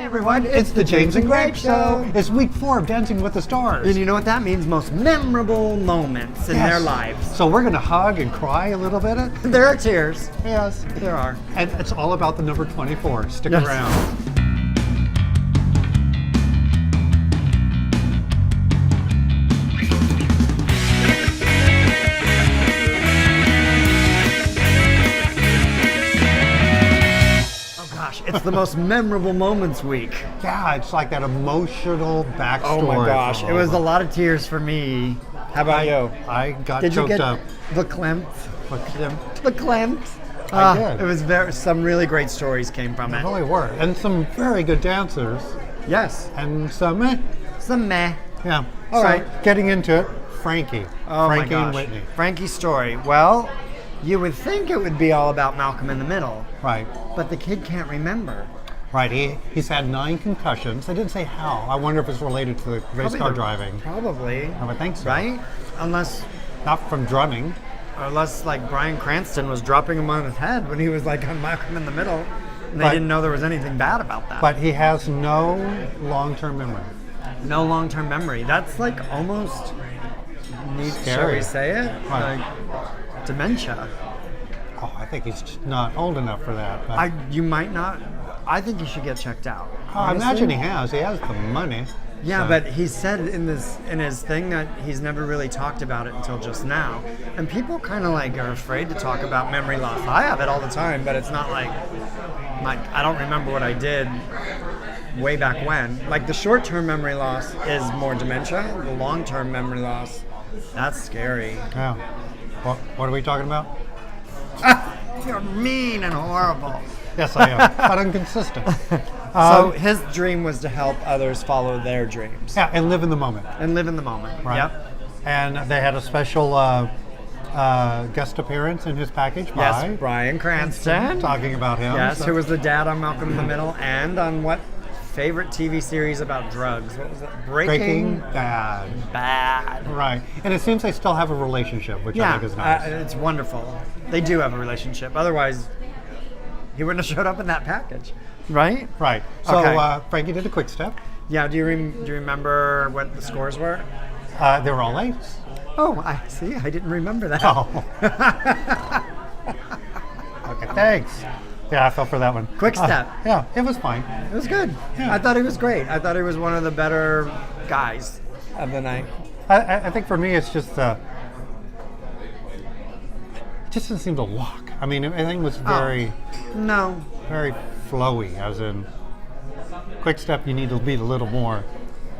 everyone, it's the James and Gleb Show. It's week 4 of Dancing with the Stars. And you know what that means? Most memorable moments in their lives. So we're going to hug and cry a little bit. There are tears. Yes, there are. And it's all about the number 24. Stick around. It's the most memorable moments week. Yeah, it's like that emotional backstory. Oh my gosh, it was a lot of tears for me. How about you? I got Did choked you get up. Verklempt? Verklempt? I did. It was some really great stories came from it. There really were, and some very good dancers. Yes. And some meh. Some meh. Yeah. All right, getting into it, Frankie. Oh Frankie my gosh. and Whitney. Frankie's story. Well, you would think it would be all about Malcolm in the Middle. Right. But the kid can't remember. Right, he's had 9 concussions. They didn't say how. I wonder if it's related to the race car driving. Probably. I would think so. Right? Unless... Not from drumming. Unless, like, Bryan Cranston was dropping him on his head when he was, like, on Malcolm in the Middle. And they didn't know there was anything bad about that. But he has no long-term memory. No long-term memory. That's, like, almost... Shall we say it? Right. Like, dementia. Oh, I think he's just not old enough for that. But You might not. I think you should get checked out. Oh, I imagine he has. He has the money. Yeah, so. but he said in his thing that he's never really talked about it until just now. And people kind of like are afraid to talk about memory loss. I have it all the time, but it's not like I don't remember what I did way back when. Like the short-term memory loss is more dementia. The long-term memory loss, that's scary. Yeah. What are we talking about? You're mean and horrible. Yes, I am, but inconsistent. So his dream was to help others follow their dreams. Yeah, and live in the moment. Right. Yep. And they had a special guest appearance in his package by... Yes, Bryan Cranston. Talking about him. Yes, who was the dad on Malcolm in the Middle and on what favorite TV series about drugs? What was it? Breaking Bad. Bad. Right. And it seems they still have a relationship, which I think is nice. It's wonderful. They do have a relationship. Otherwise, he wouldn't have showed up in that package. Right? Right. So Okay. Frankie did a quick step. Yeah, do you remember what the scores were? They were all 8s. Oh, I see. I didn't remember that. Oh. Okay, thanks. Yeah, I fell for that one. Quick step. Yeah, it was fine. It was good. Yeah. I thought he was great. I thought he was one of the better guys of the night. I think for me, it's just... it just didn't seem to walk. I mean, everything was very... No. Very flowy, as in... Quick step, you need to be a little more...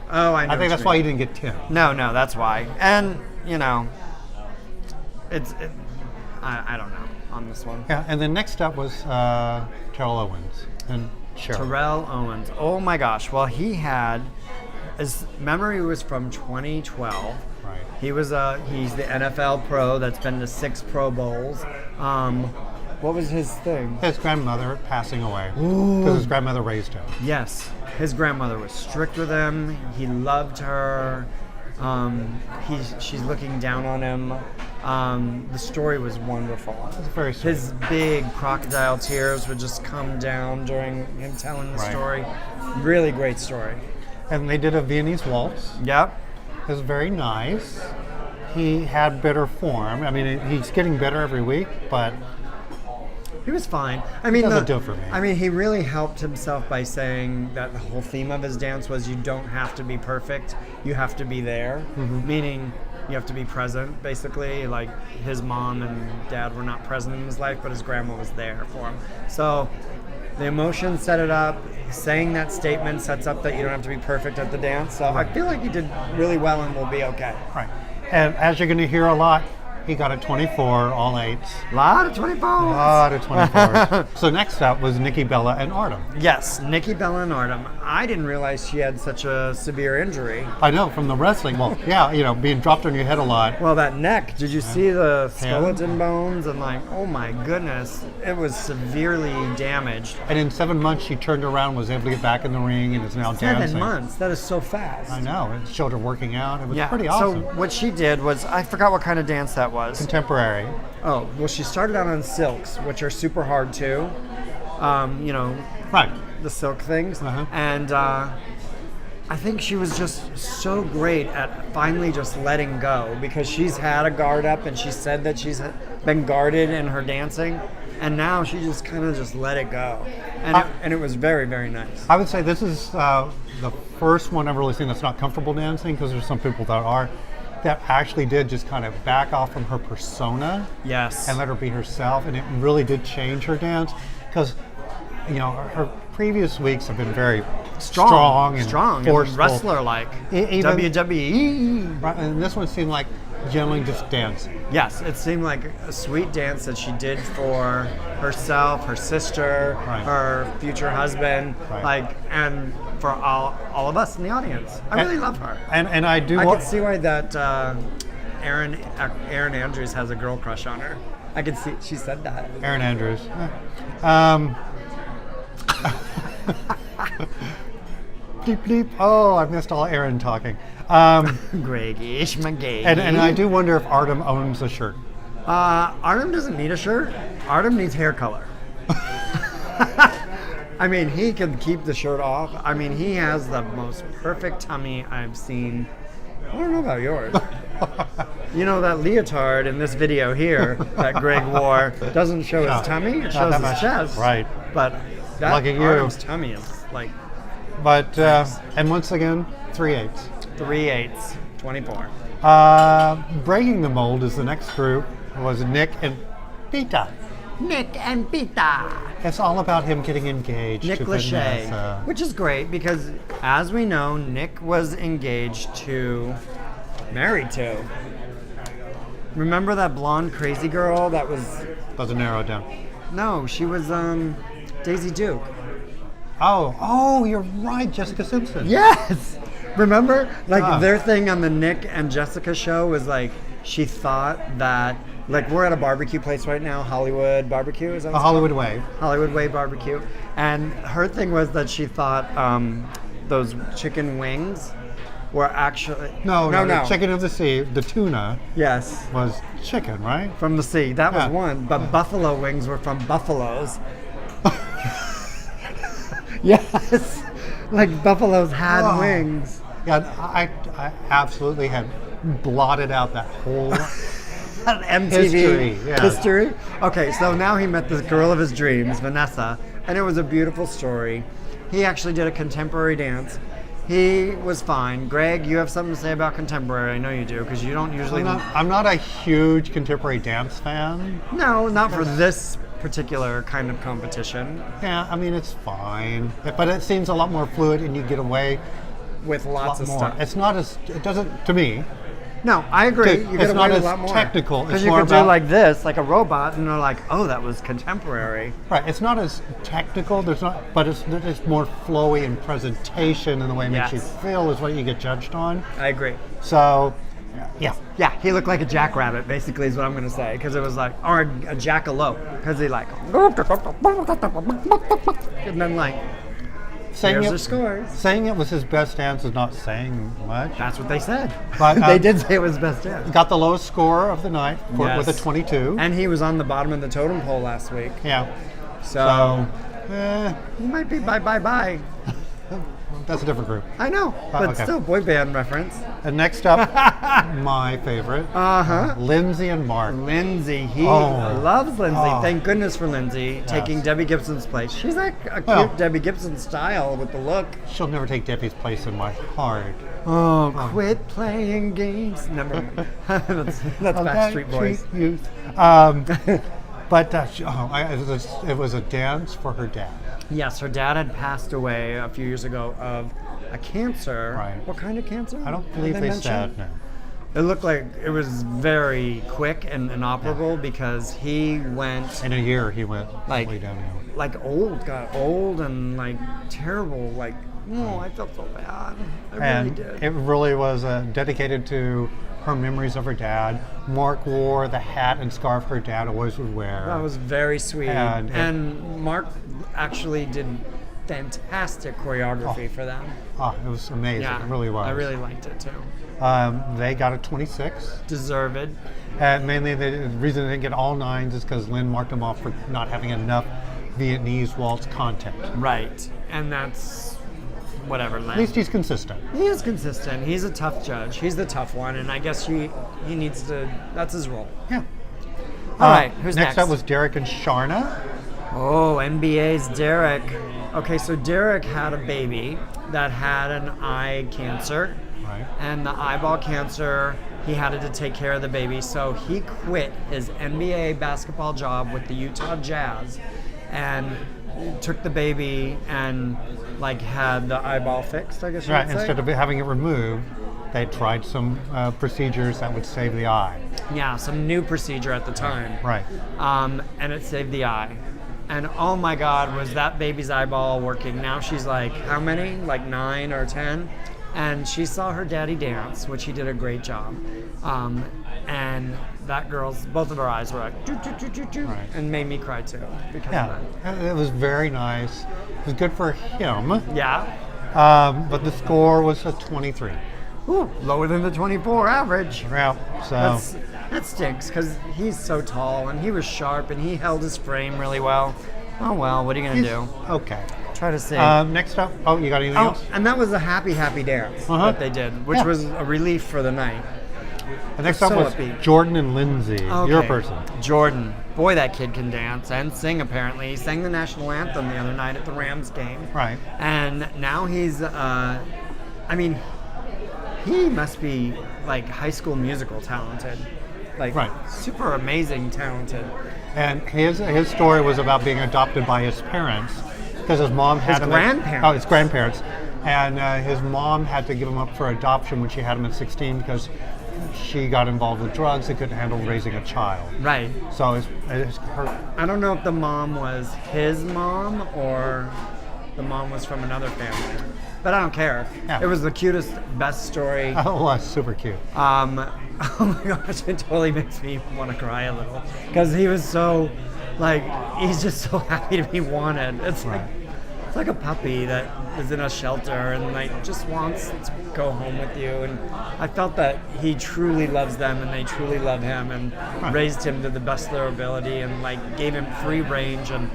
Oh, I know. I think that's why you didn't get 10. No, that's why. And, you know, I don't know on this one. Yeah, and then next up was Terrell Owens and Cheryl. Terrell Owens. Oh my gosh. Well, his memory was from 2012. Right. He's the NFL pro that's been to 6 Pro Bowls. What was his thing? His grandmother passing away because his grandmother raised him. Yes. His grandmother was strict with him. He loved her. She's looking down on him. The story was wonderful. It was very sweet. His big crocodile tears would just come down during him telling the story. Really great story. And they did a Viennese waltz. Yep. It was very nice. He had better form. I mean, he's getting better every week, but... He was fine. I mean, doesn't do it for me. I mean, he really helped himself by saying that the whole theme of his dance was you don't have to be perfect, you have to be there. Mm-hmm. Meaning, you have to be present, basically. Like, his mom and dad were not present in his life, but his grandma was there for him. So, the emotion set it up. Saying that statement sets up that you don't have to be perfect at the dance. So, I feel like he did really well and will be okay. Right. And as you're going to hear a lot, he got a 24, all 8s. A lot of 24s. A lot of 24s. So next up was Nikki, Bella, and Artem. Yes, Nikki, Bella, and Artem. I didn't realize she had such a severe injury. I know, from the wrestling. Well, yeah, being dropped on your head a lot. Well, that neck, did you see the skeleton bones? And like, oh my goodness, it was severely damaged. And in 7 months, she turned around, was able to get back in the ring, and is now dancing. 7 months? That is so fast. I know. It showed her working out. It was pretty awesome. So what she did was, I forgot what kind of dance that was. Contemporary. Oh, well, she started out on silks, which are super hard too. Right. the silk things. Uh-huh. And I think she was just so great at finally just letting go, because she's had a guard up and she said that she's been guarded in her dancing, and now she just kind of just let it go. And it was very, very nice. I would say this is the first one I've really seen that's not comfortable dancing, because there's some people that are, that actually did just kind of back off from her persona Yes. and let her be herself, and it really did change her dance, because her previous weeks have been very strong and forceful, wrestler-like. Even- WWE. Right, and this one seemed like generally just dancing. Yes, it seemed like a sweet dance that she did for herself, her sister, Right. her future husband, Right. and for all of us in the audience. I really love her. And I do I want can see why that Erin Andrews has a girl crush on her. I can see she said that. Erin Andrews. Bleep bleep. Oh, I missed all Erin talking. Greggy McGee. And I do wonder if Artem owns a shirt. Artem doesn't need a shirt. Artem needs hair color. I mean, he can keep the shirt off. I mean, he has the most perfect tummy I've seen. I don't know about yours. That leotard in this video here that Greg wore doesn't show his tummy. It Not shows that his much. chest. Right. But that Lucky you. Artem's tummy is like But and once again, 3/8. 3/8, 24. Breaking the mold is the next group. Was Nick and Pita. Nick and Pita. It's all about him getting engaged Nick to Lachey, Vanessa. which is great because, as we know, Nick was engaged to, married to. Remember that blonde crazy girl that was? Doesn't narrow it down. No, she was Daisy Duke. Oh, you're right, Jessica Simpson. Yes. Remember, Ah. their thing on the Nick and Jessica show was like she thought that. Like, we're at a barbecue place right now, Hollywood Barbecue, is that what A it's Hollywood Way. called? Hollywood Way Barbecue. And her thing was that she thought those chicken wings were actually... No. The chicken of the sea, the tuna, Yes, was chicken, right? from the sea. That was Yeah. one. But buffalo wings were from buffaloes. Yes. Like, buffaloes had Oh. wings. Yeah, I absolutely had blotted out that whole MTV History, history. Okay, so now he met this girl of his dreams, Vanessa, and it was a beautiful story. He actually did a contemporary dance. He was fine. Greg, you have something to say about contemporary? I know you do, because you don't usually. I'm not a huge contemporary dance fan. No, not for this particular kind of competition. Yeah, I mean, it's fine. But it seems a lot more fluid and you get away With a lots lot of more. stuff. It's not as, it doesn't, to me, No, I agree. It's You get away not with as a lot more. technical. Because It's you more could do about- like this, like a robot, and they're like, oh, that was contemporary. right, it's not as technical, but it's more flowy in presentation and the way it makes you Yes. feel is what you get judged on. I agree. So, yeah. Yeah, he looked like a jackrabbit, basically, is what I'm going to say. Because it was like, or a jackalope. Because he like, and then like, Saying here's the it, scores. saying it was his best dance is not saying much. That's what they said. But, they did say it was best dance. Got the lowest score of the night with a Yes. 22. And he was on the bottom of the totem pole last week. Yeah. So, Eh, he might be bye. that's a different group. I know, but okay. still, boy band reference. And next up, my favorite, Lindsey and Mar. Lindsey, he Oh. loves Lindsey. Oh. Thank goodness for Lindsey taking Debbie Gibson's place. She's like a cute Well. Debbie Gibson style with the look. She'll never take Debbie's place in my heart. Oh, quit playing games. Never mind. that's Backstreet Boys. Treat youth. But it was a dance for her dad. Yes, her dad had passed away a few years ago of a cancer. Right. What kind of cancer? I don't Did believe they mention? said no. It looked like it was very quick and inoperable because he went In a year, he went Like- way downhill. got old and like terrible. Like, oh, I felt so bad. I really And did. it really was dedicated to her memories of her dad. Mark wore the hat and scarf her dad always would wear. That was very sweet. And- And Mark actually did fantastic choreography for them. It was amazing. Yeah, It really was. I really liked it too. They got a 26. Deserved. And mainly the reason they didn't get all nines is because Lynn marked them off for not having enough Vietnamese waltz content. Right. And that's whatever. At least he's consistent. He is consistent. He's a tough judge. He's the tough one, and I guess he needs to. That's his role. Yeah. All right. Who's next? Next up was Derek and Sharna. Oh, NBA's Derek. Okay, so Derek had a baby that had an eye cancer. Right. And the eyeball cancer, he had to take care of the baby, so he quit his NBA basketball job with the Utah Jazz and took the baby and like had the eyeball fixed, I guess you Right. would say. Instead of having it removed, they tried some procedures that would save the eye. Yeah, some new procedure at the time. Right. And it saved the eye. And oh my God, was that baby's eyeball working? Now she's like, how many? Like 9 or 10? And she saw her daddy dance, which he did a great job. And that girl's, both of her eyes were like, doo, doo, doo, doo, doo, Right. and made me cry too because Yeah. of It was very nice. It was good for him. that. Yeah. But the score was a 23. Ooh, lower than the 24 average. Yeah. So That stinks because he's so tall and he was sharp and he held his frame really well. Oh well, what are you gonna he's do? okay. Try to sing. Next up, you got anything Oh, else? and that was a happy dance that they did, which Yeah. was a relief for the night. And next up so was upbeat. Jordan and Lindsey. Okay. Your person. Jordan. Boy, that kid can dance and sing, apparently. He sang the national anthem the other night at the Rams game. Right. And now he's, he must be, like, High School Musical talented. Like, Right. super amazing talented. And his story was about being adopted by his parents because his mom had him. grandparents. Oh, his grandparents. And his mom had to give him up for adoption when she had him at 16 because she got involved with drugs and couldn't handle raising a child. Right. So it's her. I don't know if the mom was his mom or the mom was from another family. But I don't care. Yeah. It was the cutest, best story. Oh, that's super cute. Oh my gosh, it totally makes me want to cry a little. Because he was so, like, he's just so happy to be wanted. It's like a puppy that is in a shelter and like just wants to go home with you. And I felt that he truly loves them and they truly love him and raised him to the best of their ability and like gave him free range. And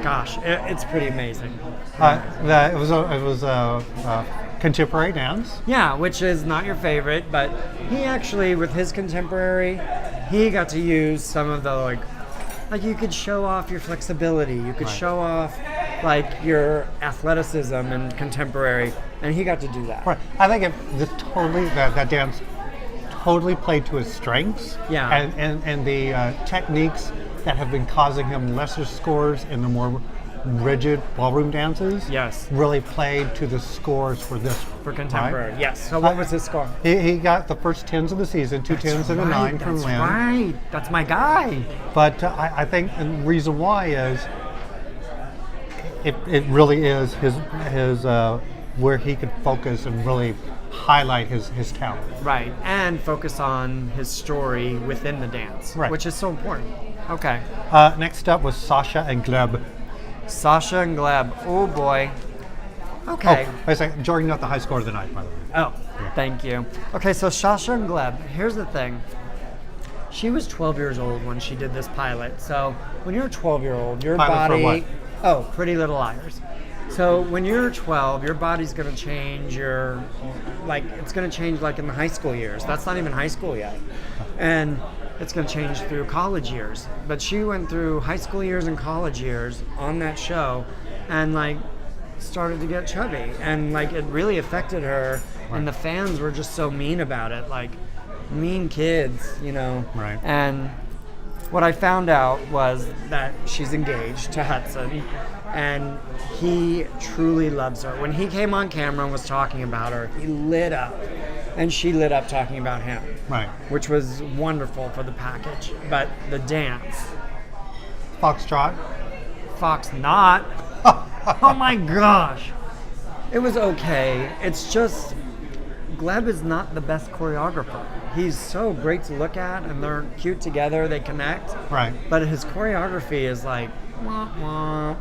gosh, it's pretty amazing. It was a contemporary dance. Yeah, which is not your favorite, but he actually, with his contemporary, he got to use some of the like you could show off your flexibility, you could show off like your athleticism and contemporary, and he got to do that. Right. I think that dance totally played to his strengths. Yeah. And the techniques that have been causing him lesser scores in the more rigid ballroom dances. Yes. Really played to the scores for this. For contemporary, right? yes. So what was his score? He got the first 10s of the season, 2 10s and a 9 from That's Lynn. right. That's my guy. But I think the reason why is it really is his where he could focus and really highlight his talent. Right, and focus on his story within the dance, Right. which is so important. Okay. Next up was Sasha and Gleb. Sasha and Gleb. Oh boy. Okay. Oh, wait a second. Jordan got the high score of the night, by the way. Oh, thank you. Okay, so Sasha and Gleb, here's the thing. She was 12 years old when she did this pilot. So when you're a 12-year-old, your Pilot for body... what? Oh, Pretty Little Liars. So when you're 12, your body's going to change it's going to change like in the high school years. That's not even high school yet. And it's going to change through college years. But she went through high school years and college years on that show and like started to get chubby. And like it really affected her. Right. And the fans were just so mean about it. Like mean kids, you know. Right. And what I found out was that she's engaged to Hudson. And he truly loves her. When he came on camera and was talking about her, he lit up. And she lit up talking about him. Right. Which was wonderful for the package. But the dance, Foxtrot. Fox not. Oh my gosh. It was okay. It's just, Gleb is not the best choreographer. He's so great to look at and they're cute together, they connect. Right. But his choreography is like, wah, wah.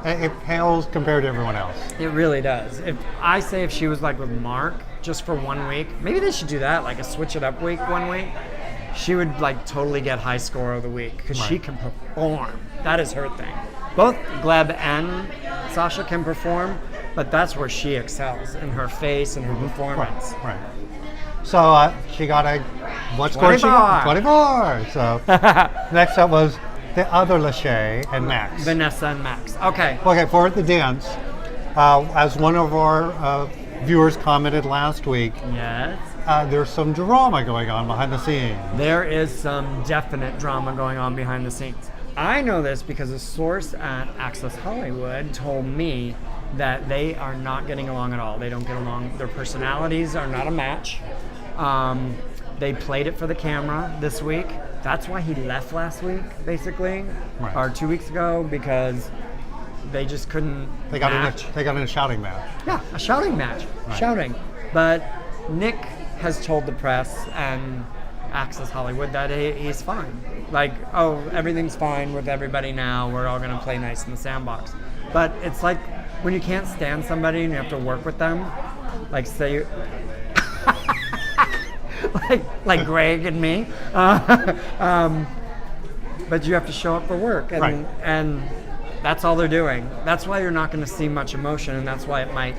It pales compared to everyone else. It really does. If she was like with Mark just for 1 week, maybe they should do that, like a switch it up week, 1 week. She would like totally get high score of the week because she Right. can perform. That is her thing. Both Gleb and Sasha can perform, but that's where she excels, in her face and her performance. Right. So she got a, what score did she get? 24. So next up was the other Lachey and Max. Vanessa and Max. Okay. Okay, for the dance, as one of our viewers commented last week, Yes. there's some drama going on behind the scenes. There is some definite drama going on behind the scenes. I know this because a source at Access Hollywood told me that they are not getting along at all. They don't get along. Their personalities are not a match. They played it for the camera this week. That's why he left last week, basically, Right. or 2 weeks ago, because they just couldn't They got match. in a shouting match. Yeah, a shouting match. Right. Shouting. But Nick has told the press and Access Hollywood that he's fine. Like, oh, everything's fine with everybody now. We're all going to play nice in the sandbox. But it's like when you can't stand somebody and you have to work with them, like say, like Greg and me. But you have to show up for work, and Right. and that's all they're doing. That's why you're not going to see much emotion, and that's why it might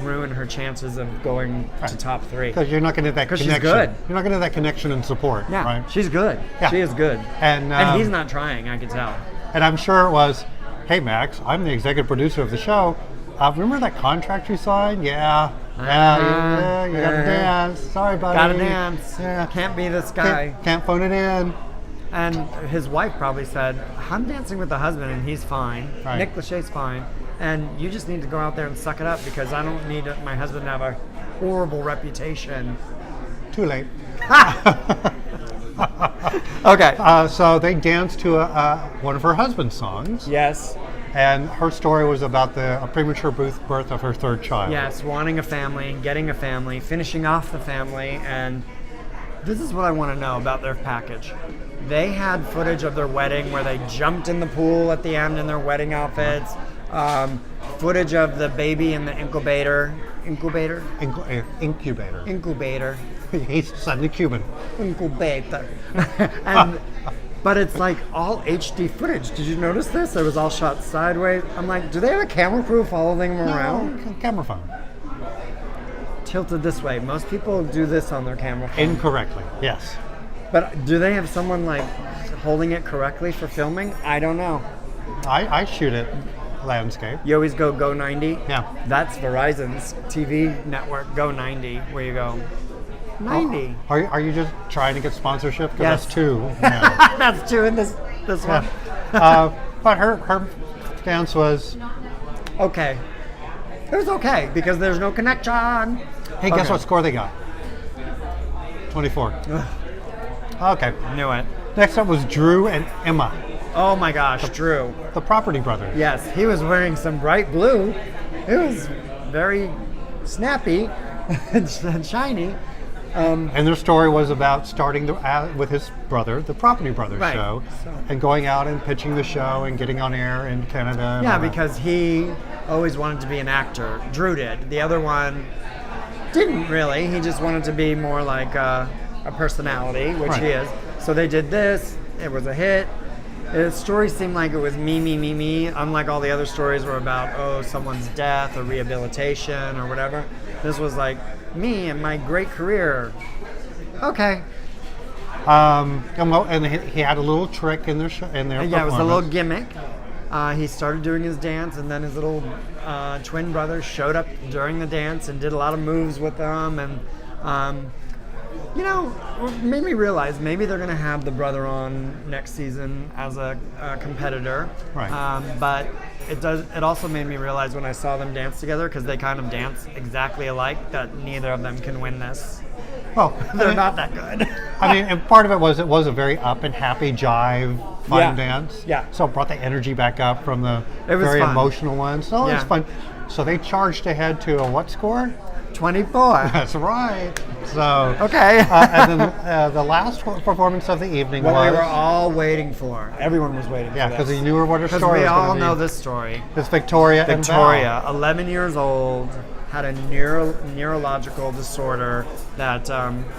ruin her chances of going to top 3. Because you're not going to get that 'Cause connection. she's good. You're not going to get that connection and support. Yeah, Right? she's good. Yeah. She is good. And, he's not trying, I can tell. And I'm sure it was, hey Max, I'm the executive producer of the show. Remember that contract you signed? Yeah. You gotta dance. Sorry, buddy. Gotta dance. Yeah. Can't be this guy. Can't phone it in. And his wife probably said, I'm dancing with the husband and he's fine. Right. Nick Lachey's fine. And you just need to go out there and suck it up because I don't need my husband to have a horrible reputation. Too late. Okay. So they danced to one of her husband's songs. Yes. And her story was about a premature birth of her third child. Yes, wanting a family, getting a family, finishing off the family, and this is what I want to know about their package. They had footage of their wedding where they jumped in the pool at the end in their wedding outfits. Footage of the baby in the incubator. Incubator. He's suddenly Cuban. Incubator. But it's like all HD footage. Did you notice this? It was all shot sideways. I'm like, do they have a camera crew following them around? No, camera phone. Tilted this way. Most people do this on their camera phone. Incorrectly, yes. But do they have someone like holding it correctly for filming? I don't know. I shoot it landscape. You always go 90? Yeah. That's Verizon's TV network, Go 90, where you go 90. Are you just trying to get sponsorship? 'Cause Yes. That's 2. Yeah. That's 2 in this one. But her dance was, Okay. It was okay because there's no connection. hey, guess Okay. what score they got? 24. Okay. Knew it. Next up was Drew and Emma, Oh my gosh, Drew. the Property Brothers. Yes, he was wearing some bright blue. It was very snappy and shiny. And their story was about starting with his brother, the Property Brothers Right. show, So- and going out and pitching the show and getting on air in Canada. and Yeah, all that. because he always wanted to be an actor. Drew did. The other one didn't really. He just wanted to be more like a personality, which Right. he is. So they did this. It was a hit. The story seemed like it was me. Unlike all the other stories were about, someone's death or rehabilitation or whatever. This was like, me and my great career. Okay. And he had a little trick in their show, in their Yeah, it was a little performance. gimmick. He started doing his dance, and then his little twin brother showed up during the dance and did a lot of moves with them. And, it made me realize maybe they're going to have the brother on next season as a competitor. Right. But it also made me realize when I saw them dance together, because they kind of dance exactly alike, that neither of them can win this. Well, They're not that good. I mean, and part of it was a very up and happy jive, fun Yeah. dance. Yeah. So it brought the energy back up from the It was very fun. emotional one. So it Yeah. was fun. So they charged ahead to a what score? 24. That's right. So Okay. and then the last performance of the evening What was we were all waiting for. Everyone was waiting yeah, for because this. he knew what her Because story we was all gonna know be. this story. It's Victoria. And Victoria, 11 years old, had a neurological disorder that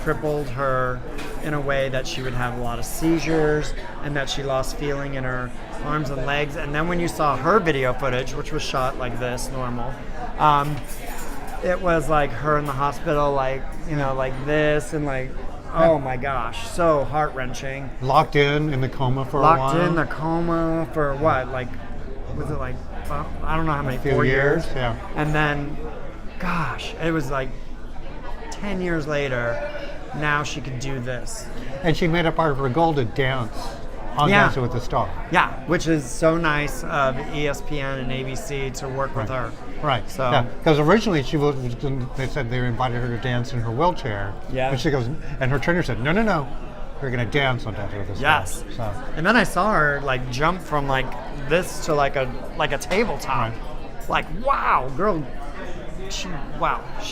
crippled her in a way that she would have a lot of seizures and that she lost feeling in her arms and legs. And then when you saw her video footage, which was shot like this, normal, it was like her in the hospital, like, you know, like this, and like, oh my gosh, so heart-wrenching. Locked in the coma for a while. Locked in the coma for what, like, was it like, I don't know how many, a few 4 years? Yeah. And then, gosh, it was like 10 years later, now she could do this. And she made it part of her goal to dance on Dancing with the Stars. Yeah, which is so nice of ESPN and ABC to work with her. Right. So, yeah, because originally they said they invited her to dance in her wheelchair. Yeah. And she goes, and her trainer said, no, you're going to dance on Dancing with the Stars. Yes. So. And then I saw her like jump from like this to like a tabletop. Right. Like, wow, girl. She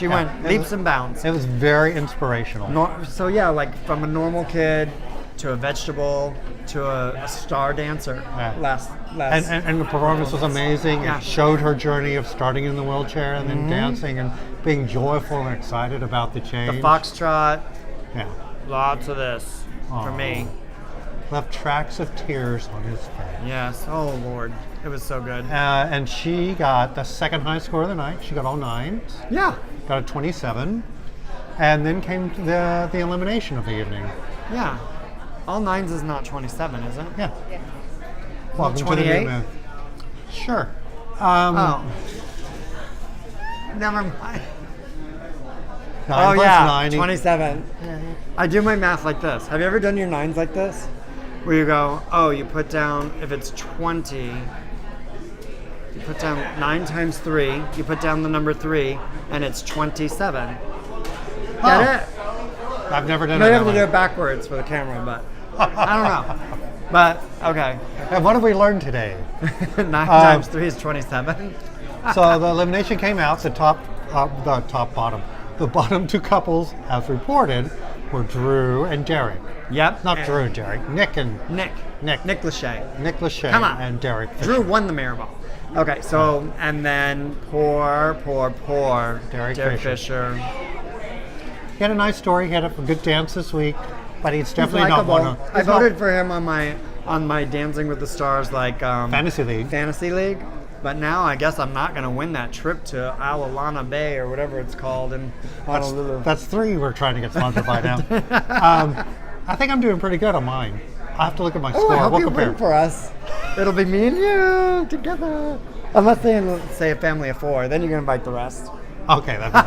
went leaps and bounds. It was very inspirational. So yeah, like from a normal kid to a vegetable to a star dancer. Yeah. Last and the performance was amazing. Yeah. It showed her journey of starting in the wheelchair and then dancing and being joyful and excited about the change. The foxtrot. Yeah. Lots of this for me. Left tracks of tears on his face. Yes. Oh Lord, it was so good. And she got the second highest score of the night. She got all 9s. Yeah. Got a 27. And then came the elimination of the evening. Yeah. All 9s is not 27, is it? Yeah. Welcome 28? to the new myth. Sure. Never mind. 9 plus 9 27. I do my math like this. Have you ever done your 9s like this? Where you go, you put down, if it's 20, you put down 9 times 3, you put down the number 3, and it's 27. Get it? I've never done No, it you that have to way. do it backwards for the camera, but I don't know. But, okay. And what have we learned today? 9 times 3 is 27. So the elimination came out. The bottom 2 couples, as reported, were Drew and Derek. Yep. Not Drew and Derek. Nick Nick Lachey. Nick Lachey Come on. and Derek Fisher. Drew won the Maribel. Okay, so, and then poor Derek Fisher. He had a nice story. He had a good dance this week, but he's definitely not likable. one of. I voted for him on my Dancing with the Stars Fantasy League. But now I guess I'm not going to win that trip to Alalana Bay or whatever it's called in Honolulu. That's 3 we're trying to get sponsored by now. I think I'm doing pretty good on mine. I have to look at my score. I hope We'll you compare. win for us. It'll be me and you together. Unless they say a family of 4, then you're going to invite the rest. Okay, that'd be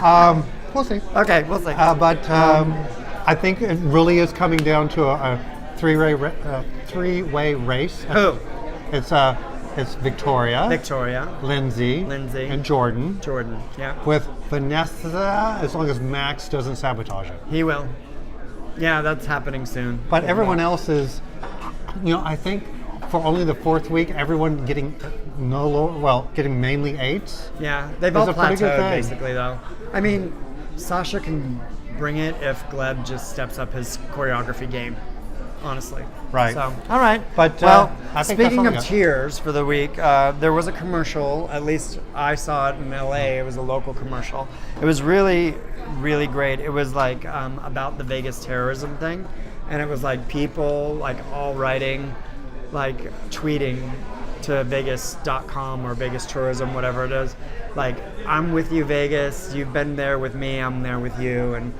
nice. We'll see. Okay, we'll see. But I think it really is coming down to a three-way race. Who? It's Victoria, Lindsey, and Jordan. Yeah. With Vanessa, as long as Max doesn't sabotage it. He will. Yeah, that's happening soon. But everyone else is, I think for only the 4th week, everyone getting getting mainly 8s. Yeah, they've all plateaued basically though. I mean, Sasha can bring it if Gleb just steps up his choreography game. Honestly. Right. So, all right. But I think speaking of tiers for the week, there was a commercial. At least I saw it in LA. It was a local commercial. It was really, really great. It was like about the Vegas terrorism thing, and it was like people like all writing, like tweeting to Vegas.com or Vegas Tourism, whatever it is. Like, I'm with you, Vegas. You've been there with me. I'm there with you, and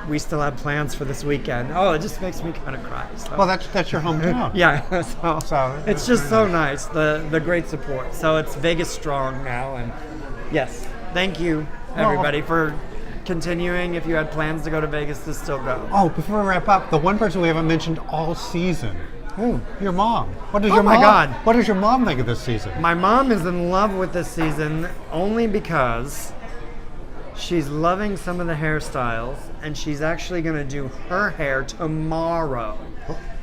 we still have plans for this weekend. Oh, it just makes me kind of cry. So. Well, that's your hometown. Yeah, so it's just so nice, the great support. So it's Vegas strong now, and yes, thank you everybody for continuing. If you had plans to go to Vegas, to still go. Oh, before we wrap up, the one person we haven't mentioned all season. Who? Your mom. What does What does your mom think of this season? My mom is in love with this season only because she's loving some of the hairstyles, and she's actually going to do her hair tomorrow.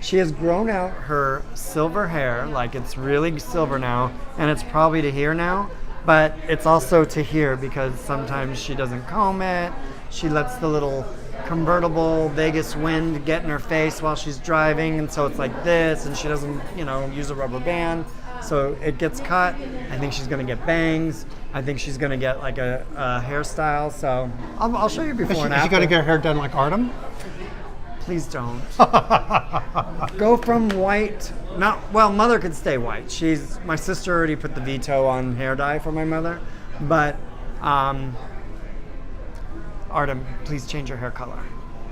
She has grown out her silver hair, like it's really silver now, and it's probably to here now, but it's also to here because sometimes she doesn't comb it. She lets the little convertible Vegas wind get in her face while she's driving, and so it's like this, and she doesn't, use a rubber band. So it gets cut. I think she's going to get bangs. I think she's going to get like a hairstyle. So I'll show you before and Is after. she going to get her hair done like Artem? Please don't. Go from white. Mother could stay white. My sister already put the veto on hair dye for my mother. But Artem, please change your hair color.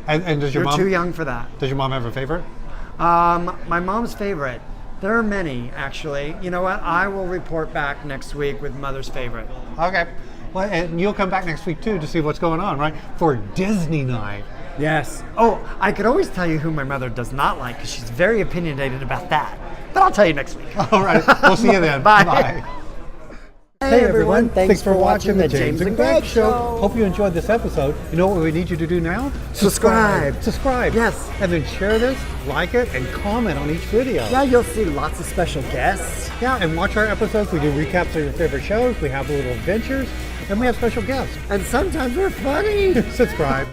And does your You're mom? too young for that. Does your mom have a favorite? My mom's favorite. There are many, actually. You know what? I will report back next week with mother's favorite. Okay. Well, and you'll come back next week too to see what's going on, right? For Disney night. Yes. Oh, I could always tell you who my mother does not like because she's very opinionated about that. But I'll tell you next week. All right. We'll see you then. Bye. Hey everyone, thanks for watching the James and Gleb Show. Hope you enjoyed this episode. You know what we need you to do now? Subscribe. Subscribe. Yes. And then share this, like it, and comment on each video. Yeah, you'll see lots of special guests. Yeah, and watch our episodes. We do recaps of your favorite shows. We have little adventures, and we have special guests. And sometimes we're funny. Subscribe.